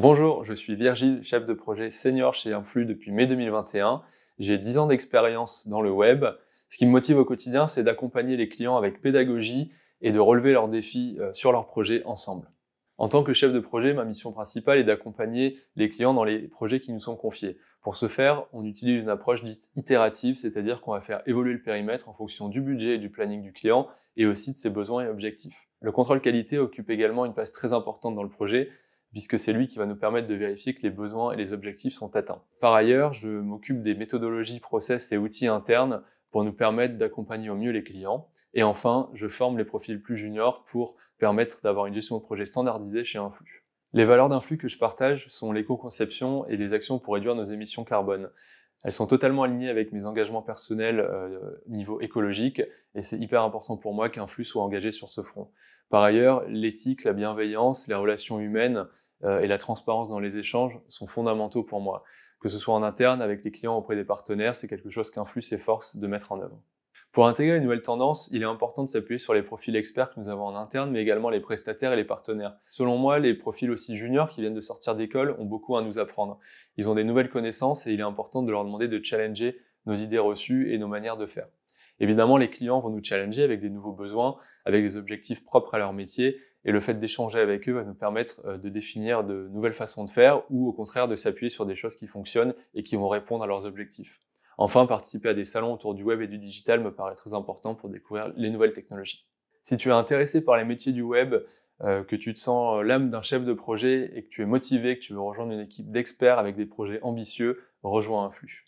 Bonjour, je suis Virgile, chef de projet senior chez Influx depuis mai 2021. J'ai 10 ans d'expérience dans le web. Ce qui me motive au quotidien, c'est d'accompagner les clients avec pédagogie et de relever leurs défis sur leurs projets ensemble. En tant que chef de projet, ma mission principale est d'accompagner les clients dans les projets qui nous sont confiés. Pour ce faire, on utilise une approche dite itérative, c'est-à-dire qu'on va faire évoluer le périmètre en fonction du budget et du planning du client et aussi de ses besoins et objectifs. Le contrôle qualité occupe également une place très importante dans le projet, puisque c'est lui qui va nous permettre de vérifier que les besoins et les objectifs sont atteints. Par ailleurs, je m'occupe des méthodologies, process et outils internes pour nous permettre d'accompagner au mieux les clients. Et enfin, je forme les profils plus juniors pour permettre d'avoir une gestion de projet standardisée chez Influx. Les valeurs d'Influx que je partage sont l'éco-conception et les actions pour réduire nos émissions carbone. Elles sont totalement alignées avec mes engagements personnels niveau écologique, et c'est hyper important pour moi qu'Influx soit engagé sur ce front. Par ailleurs, l'éthique, la bienveillance, les relations humaines et la transparence dans les échanges sont fondamentaux pour moi. Que ce soit en interne, avec les clients, auprès des partenaires, c'est quelque chose qu'Influx s'efforce de mettre en œuvre. Pour intégrer une nouvelle tendance, il est important de s'appuyer sur les profils experts que nous avons en interne, mais également les prestataires et les partenaires. Selon moi, les profils aussi juniors qui viennent de sortir d'école ont beaucoup à nous apprendre. Ils ont des nouvelles connaissances et il est important de leur demander de challenger nos idées reçues et nos manières de faire. Évidemment, les clients vont nous challenger avec des nouveaux besoins, avec des objectifs propres à leur métier, et le fait d'échanger avec eux va nous permettre de définir de nouvelles façons de faire ou au contraire de s'appuyer sur des choses qui fonctionnent et qui vont répondre à leurs objectifs. Enfin, participer à des salons autour du web et du digital me paraît très important pour découvrir les nouvelles technologies. Si tu es intéressé par les métiers du web, que tu te sens l'âme d'un chef de projet et que tu es motivé, que tu veux rejoindre une équipe d'experts avec des projets ambitieux, rejoins Influx.